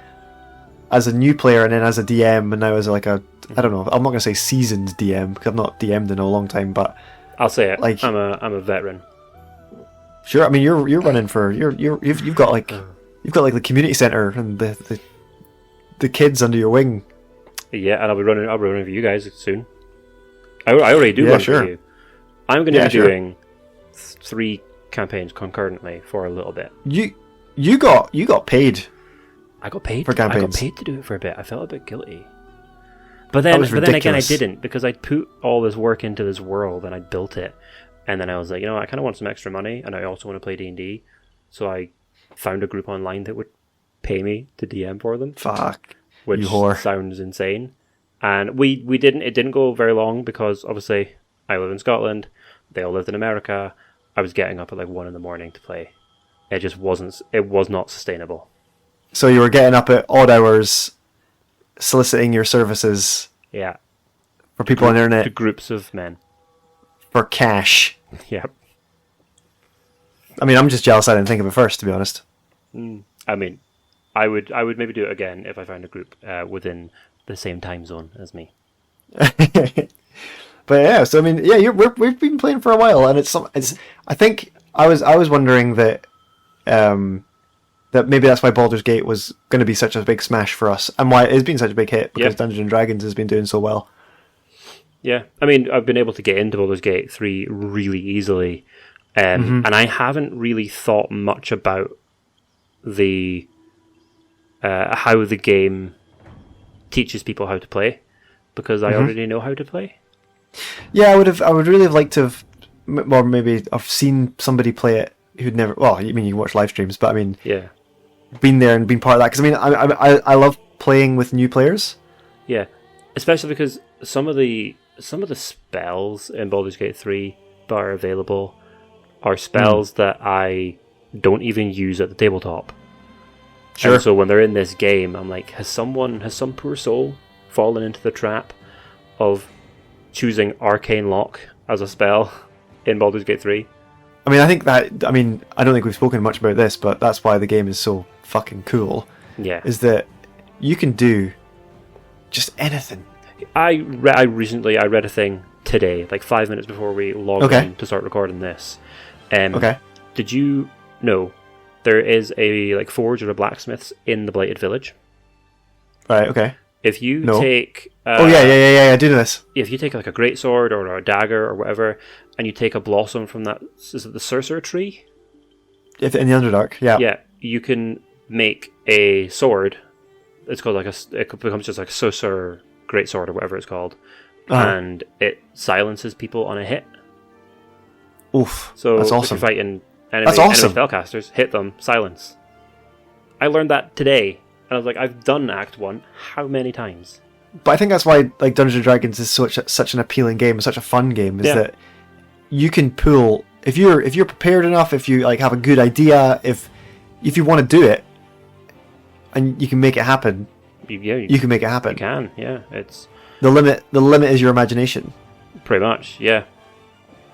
[SPEAKER 1] as a new player and then as a DM and now as like I don't know, I'm not gonna say seasoned DM because I've not DM'd in a long time, but
[SPEAKER 2] I'll say it.
[SPEAKER 1] Like,
[SPEAKER 2] I'm a veteran.
[SPEAKER 1] Sure, I mean you're running for you've got like the community center and the the kids under your wing.
[SPEAKER 2] Yeah, and I'll be running for you guys soon. I already do run
[SPEAKER 1] sure.
[SPEAKER 2] for you. I'm going to be
[SPEAKER 1] sure.
[SPEAKER 2] doing 3 campaigns concurrently for a little bit.
[SPEAKER 1] You got paid.
[SPEAKER 2] I got paid.
[SPEAKER 1] For campaigns.
[SPEAKER 2] I got paid to do it for a bit. I felt a bit guilty. But then again, I didn't, because I'd put all this work into this world and I'd built it, and then I was like, I kind of want some extra money, and I also want to play D&D, so I found a group online that would pay me to DM for them.
[SPEAKER 1] Fuck.
[SPEAKER 2] Which
[SPEAKER 1] you whore.
[SPEAKER 2] Sounds insane. And we didn't. It didn't go very long because obviously I live in Scotland. They all lived in America. I was getting up at like 1 a.m. to play. It just wasn't. It was not sustainable.
[SPEAKER 1] So you were getting up at odd hours, soliciting your services.
[SPEAKER 2] Yeah.
[SPEAKER 1] For people on the
[SPEAKER 2] To
[SPEAKER 1] internet
[SPEAKER 2] groups of men.
[SPEAKER 1] for cash.
[SPEAKER 2] Yep.
[SPEAKER 1] I mean, I'm just jealous I didn't think of it first, to be honest.
[SPEAKER 2] I mean, I would maybe do it again if I found a group within the same time zone as me.
[SPEAKER 1] But yeah, so I mean, yeah, we've been playing for a while, and it's. I think I was wondering that that maybe that's why Baldur's Gate was going to be such a big smash for us, and why it's been such a big hit, because Dungeons and Dragons has been doing so well.
[SPEAKER 2] Yeah, I mean, I've been able to get into Baldur's Gate 3 really easily, and I haven't really thought much about the how the game teaches people how to play, because I already know how to play.
[SPEAKER 1] Yeah, I would really have liked to have, or maybe I've seen somebody play it who'd never. Well, I mean, you can watch live streams, but I mean,
[SPEAKER 2] Yeah,
[SPEAKER 1] been there and been part of that. Because I mean, I love playing with new players.
[SPEAKER 2] yeah, especially because some of the spells in Baldur's Gate 3 that are available are spells that I don't even use at the tabletop.
[SPEAKER 1] Sure.
[SPEAKER 2] And so when they're in this game, I'm like, has some poor soul fallen into the trap of choosing Arcane Lock as a spell in Baldur's Gate 3?
[SPEAKER 1] I mean, I don't think we've spoken much about this, but that's why the game is so fucking cool.
[SPEAKER 2] Yeah.
[SPEAKER 1] Is that you can do just anything.
[SPEAKER 2] I read a thing today, like 5 minutes before we logged in to start recording this.
[SPEAKER 1] Okay.
[SPEAKER 2] Did you know there is a like forge or a blacksmith's in the Blighted Village?
[SPEAKER 1] Right. Okay.
[SPEAKER 2] If you
[SPEAKER 1] No.
[SPEAKER 2] take
[SPEAKER 1] I do know this.
[SPEAKER 2] if you take like a greatsword or a dagger or whatever, and you take a blossom from that, is it the Surser tree?
[SPEAKER 1] If in the Underdark, yeah.
[SPEAKER 2] Yeah, you can make a sword. It's called it becomes just like a Surser greatsword or whatever it's called, and it silences people on a hit.
[SPEAKER 1] Oof.
[SPEAKER 2] So
[SPEAKER 1] that's
[SPEAKER 2] if
[SPEAKER 1] awesome.
[SPEAKER 2] you're fighting
[SPEAKER 1] That's
[SPEAKER 2] enemy
[SPEAKER 1] awesome.
[SPEAKER 2] spellcasters, hit them, silence. I learned that today, and I was like, I've done Act 1 how many times?
[SPEAKER 1] But I think that's why like Dungeons and Dragons is such an appealing game, such a fun game, is that you can pull if you're prepared enough, if you like have a good idea, if you want to do it, and you can make it happen. You can make it happen.
[SPEAKER 2] You can, yeah. It's
[SPEAKER 1] the limit. The limit is your imagination.
[SPEAKER 2] pretty much, yeah.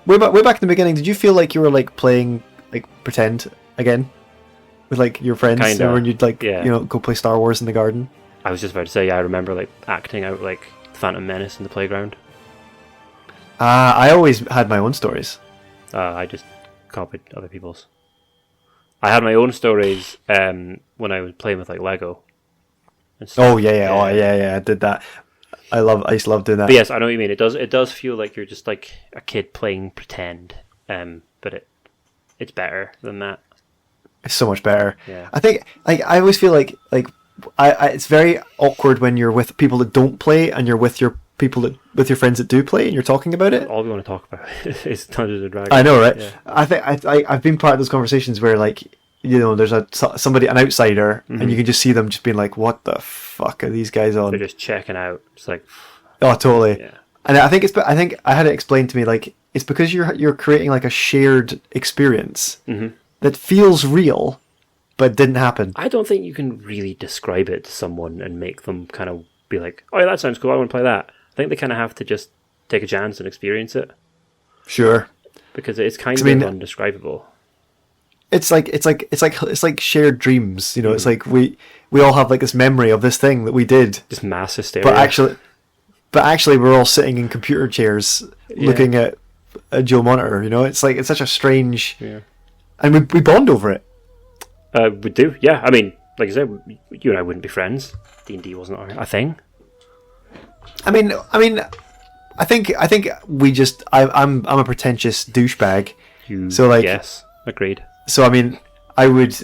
[SPEAKER 1] Way back in the beginning, did you feel like you were like playing like pretend again with like your friends?
[SPEAKER 2] Kinda,
[SPEAKER 1] when you'd like
[SPEAKER 2] yeah.
[SPEAKER 1] go play Star Wars in the garden?
[SPEAKER 2] I was just about to say, I remember like acting out like Phantom Menace in the playground.
[SPEAKER 1] I always had my own stories.
[SPEAKER 2] I just copied other people's. I had my own stories when I was playing with like Lego. And stuff.
[SPEAKER 1] Oh yeah. I did that. I used to love doing that.
[SPEAKER 2] But yes, I know what you mean. It does feel like you're just like a kid playing pretend. But it's better than that.
[SPEAKER 1] It's so much better.
[SPEAKER 2] Yeah.
[SPEAKER 1] I think I always feel like it's very awkward when you're with people that don't play and you're with your friends that do play and you're talking about it.
[SPEAKER 2] All we want to talk about is Dungeons and Dragons.
[SPEAKER 1] I know, right?
[SPEAKER 2] Yeah.
[SPEAKER 1] I think I've been part of those conversations where like there's an outsider and you can just see them just being like, what the fuck are these guys on?
[SPEAKER 2] They're just checking out. It's like,
[SPEAKER 1] Oh, totally.
[SPEAKER 2] yeah.
[SPEAKER 1] And I think I had it explained to me like it's because you're creating like a shared experience that feels real, but didn't happen.
[SPEAKER 2] I don't think you can really describe it to someone and make them kind of be like, oh yeah, that sounds cool, I want to play that. I think they kind of have to just take a chance and experience it,
[SPEAKER 1] Sure.
[SPEAKER 2] because it's kind of undescribable.
[SPEAKER 1] It's like shared dreams, It's like we all have like this memory of this thing that we did,
[SPEAKER 2] Just mass hysteria.
[SPEAKER 1] but actually we're all sitting in computer chairs looking at a dual monitor. It's like it's such a strange,
[SPEAKER 2] Yeah.
[SPEAKER 1] and we bond over it.
[SPEAKER 2] We do, yeah. I mean, like I said, you and I wouldn't be friends. D&D wasn't a thing.
[SPEAKER 1] I mean, I think we just I'm a pretentious douchebag. So like,
[SPEAKER 2] yes, agreed.
[SPEAKER 1] So I mean, I would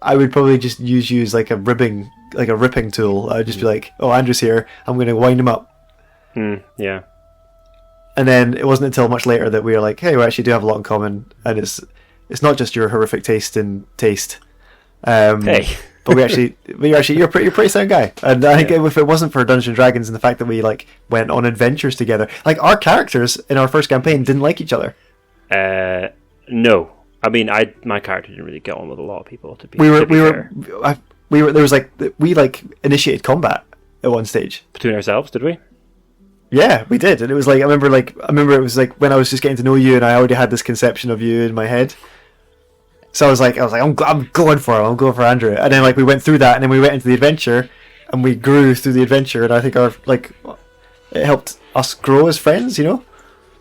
[SPEAKER 1] probably just use you as like a ripping tool. I'd just be like, oh, Andrew's here. I'm going to wind him up.
[SPEAKER 2] Yeah.
[SPEAKER 1] And then it wasn't until much later that we were like, hey, we actually do have a lot in common, and it's not just your horrific taste in taste.
[SPEAKER 2] Hey.
[SPEAKER 1] But you're a pretty sound guy, and I think if it wasn't for Dungeons and Dragons and the fact that we like went on adventures together, like our characters in our first campaign didn't like each other.
[SPEAKER 2] No, I mean my character didn't really get on with a lot of people.
[SPEAKER 1] We initiated combat at one stage
[SPEAKER 2] between ourselves, did we?
[SPEAKER 1] Yeah, we did, and it was like I remember it was like when I was just getting to know you, and I already had this conception of you in my head. So I was like, I'm going for him. I'm going for Andrew. And then like we went through that, and then we went into the adventure, and we grew through the adventure. And I think it helped us grow as friends. You know.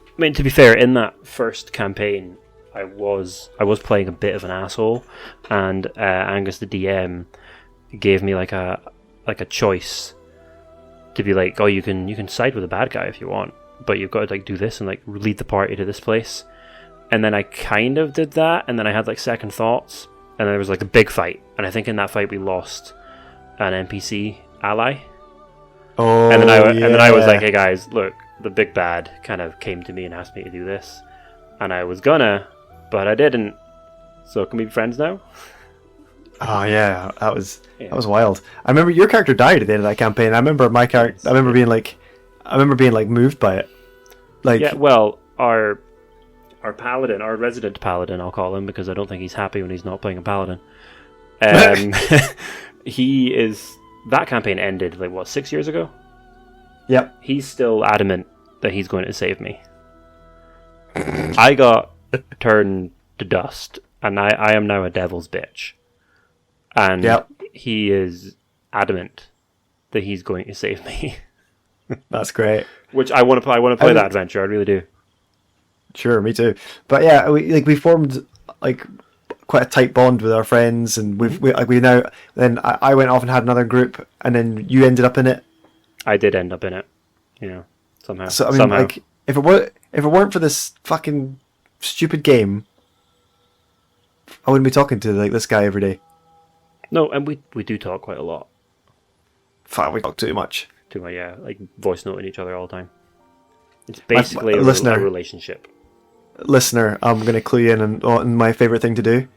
[SPEAKER 2] I mean, to be fair, in that first campaign, I was playing a bit of an asshole, and Angus the DM gave me like a choice to be like, oh, you can side with the bad guy if you want, but you've got to like do this and like lead the party to this place. And then I kind of did that, and then I had like second thoughts, and then there was like a big fight, and I think in that fight we lost an NPC ally.
[SPEAKER 1] Oh,
[SPEAKER 2] and then I was like, hey guys, look, the big bad kind of came to me and asked me to do this, and I was gonna, but I didn't. So can we be friends now?
[SPEAKER 1] Oh yeah, that was wild. I remember your character died at the end of that campaign. I remember my character. I remember being like moved by it. Like,
[SPEAKER 2] yeah, well, our paladin, our resident paladin, I'll call him because I don't think he's happy when he's not playing a paladin. That campaign ended like 6 years ago.
[SPEAKER 1] Yep.
[SPEAKER 2] He's still adamant that he's going to save me. I got turned to dust, and I am now a devil's bitch. And he is adamant that he's going to save me.
[SPEAKER 1] That's great.
[SPEAKER 2] Which I want to play that adventure. I really do.
[SPEAKER 1] Sure, me too. But yeah, we formed like quite a tight bond with our friends, and I went off and had another group, and then you ended up in it.
[SPEAKER 2] I did end up in it, somehow.
[SPEAKER 1] So I mean, like if it weren't for this fucking stupid game, I wouldn't be talking to like this guy every day.
[SPEAKER 2] No, and we do talk quite a lot.
[SPEAKER 1] Fuck, we talk too much.
[SPEAKER 2] Too much, yeah. Like voice noting each other all the time. It's basically a relationship.
[SPEAKER 1] Listener, I'm going to clue you in on my favourite thing to do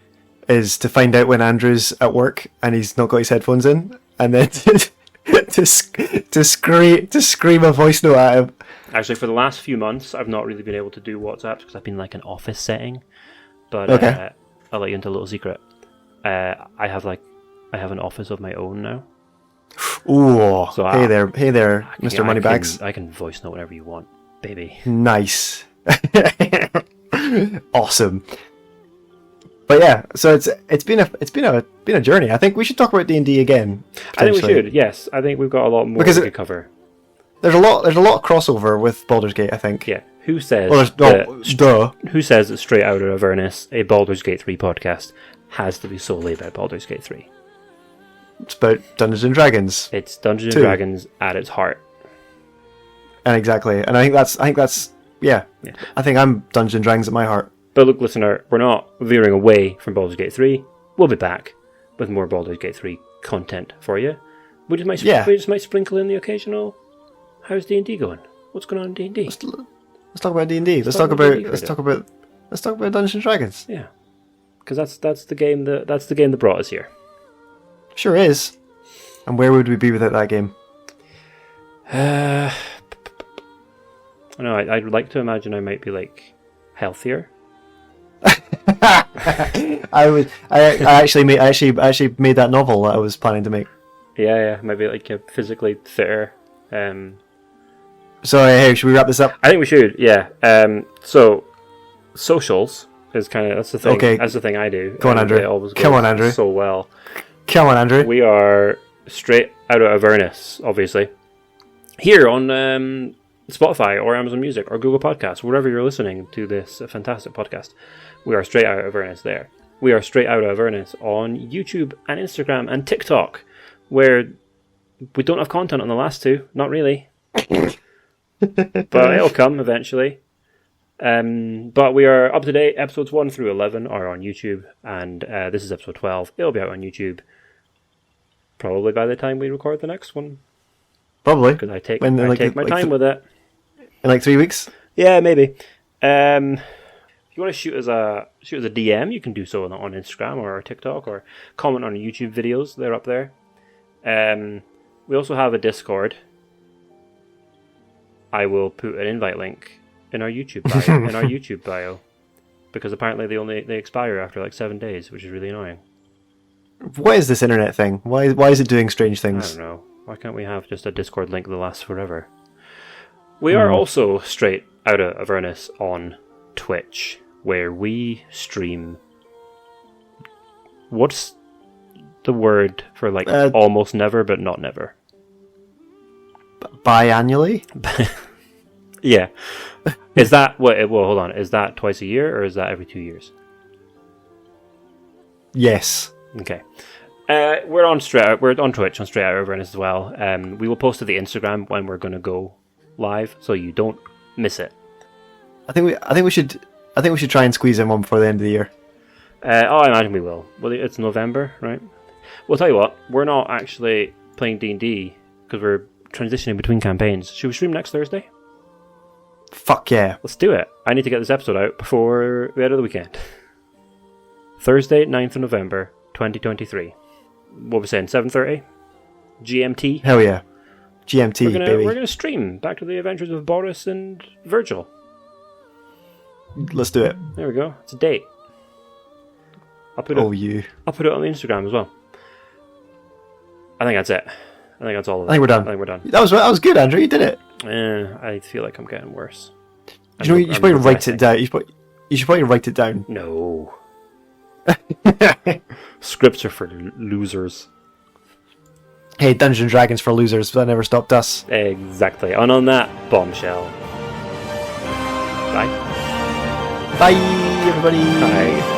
[SPEAKER 1] is to find out when Andrew's at work and he's not got his headphones in, and then to scream a voice note at him.
[SPEAKER 2] Actually, for the last few months, I've not really been able to do WhatsApp because I've been like an office setting. But
[SPEAKER 1] okay.
[SPEAKER 2] I'll let you into a little secret. I have an office of my own now.
[SPEAKER 1] Ooh,
[SPEAKER 2] so
[SPEAKER 1] hey there, Mr. Moneybags.
[SPEAKER 2] I can voice note whatever you want, baby.
[SPEAKER 1] Nice. Awesome. But yeah, so it's been a journey. I think we should talk about D&D again.
[SPEAKER 2] I think we should. Yes, I think we've got a lot more to cover.
[SPEAKER 1] There's a lot of crossover with Baldur's Gate, I think.
[SPEAKER 2] Yeah. Who says?
[SPEAKER 1] Who
[SPEAKER 2] says that Straight Out of Avernus, a Baldur's Gate 3 podcast, has to be solely about Baldur's Gate 3?
[SPEAKER 1] It's about Dungeons and Dragons.
[SPEAKER 2] It's Dungeons and Dragons at its heart.
[SPEAKER 1] And exactly, and I think that's yeah. I think I'm Dungeons and Dragons at my heart.
[SPEAKER 2] But look, listener, we're not veering away from Baldur's Gate 3. We'll be back with more Baldur's Gate 3 content for you. We just might sprinkle in the occasional. How's D&D going? What's going on in D&D?
[SPEAKER 1] Let's talk about D&D. Let's talk about Dungeons and Dragons.
[SPEAKER 2] Yeah, because that's the game that brought us here.
[SPEAKER 1] Sure is. And where would we be without that game?
[SPEAKER 2] No, I'd like to imagine I might be like healthier.
[SPEAKER 1] I actually made that novel that I was planning to make.
[SPEAKER 2] Yeah, maybe like physically fitter.
[SPEAKER 1] So hey, should we wrap this up?
[SPEAKER 2] I think we should. Yeah. So socials is that's the thing.
[SPEAKER 1] Okay.
[SPEAKER 2] That's the thing I do.
[SPEAKER 1] Come on, Andrew.
[SPEAKER 2] It always goes
[SPEAKER 1] Come on, Andrew.
[SPEAKER 2] So well.
[SPEAKER 1] Come on, Andrew.
[SPEAKER 2] We are Straight Out of Avernus, obviously. Here on Spotify or Amazon Music or Google Podcasts, wherever you're listening to this fantastic podcast, we are Straight Out of Avernus there. we are Straight Out of Avernus on YouTube and Instagram and TikTok, where we don't have content on the last two. Not really. But it'll come eventually. But we are up to date. Episodes 1 through 11 are on YouTube, and this is episode 12. It'll be out on YouTube probably by the time we record the next one.
[SPEAKER 1] Probably.
[SPEAKER 2] Because I take my time with it.
[SPEAKER 1] In like 3 weeks?
[SPEAKER 2] Yeah, maybe. If you want to shoot us a DM, you can do so on Instagram or TikTok, or comment on our YouTube videos. They're up there. We also have a Discord. I will put an invite link in our YouTube bio, because apparently they expire after like 7 days, which is really annoying.
[SPEAKER 1] What is this internet thing? Why is it doing strange things?
[SPEAKER 2] I don't know. Why can't we have just a Discord link that lasts forever? We are also Straight Out of Avernus on Twitch, where we stream. What's the word for like almost never but not never?
[SPEAKER 1] Biannually?
[SPEAKER 2] Yeah. Is that well, hold on. Is that twice a year or is that every 2 years?
[SPEAKER 1] Yes.
[SPEAKER 2] Okay. We're on Twitch on Straight Out of Avernus as well. We will post to the Instagram when we're going to go live, so you don't miss it.
[SPEAKER 1] I think we should try and squeeze in one before the end of the year.
[SPEAKER 2] I imagine we will. Well, it's November, right? We'll tell you what. We're not actually playing D&D because we're transitioning between campaigns. Should we stream next Thursday?
[SPEAKER 1] Fuck yeah.
[SPEAKER 2] Let's do it. I need to get this episode out before the end of the weekend. Thursday, 9th of November, 2023. What are we saying, 7:30? GMT?
[SPEAKER 1] Hell yeah. GMT, baby.
[SPEAKER 2] We're going to stream Back to the Adventures of Boris and Virgil.
[SPEAKER 1] Let's do it.
[SPEAKER 2] There we go. It's a date. I'll put it on the Instagram as well. I think that's it. I think that's all of it.
[SPEAKER 1] I think we're done. That was good, Andrew. You did it.
[SPEAKER 2] I feel like I'm getting worse.
[SPEAKER 1] You should probably write it down. You should probably write it down.
[SPEAKER 2] No. Scripts are for losers.
[SPEAKER 1] Hey, Dungeons and Dragons for losers. That never stopped us.
[SPEAKER 2] Exactly. And on that bombshell. Bye.
[SPEAKER 1] Bye, everybody.
[SPEAKER 2] Bye.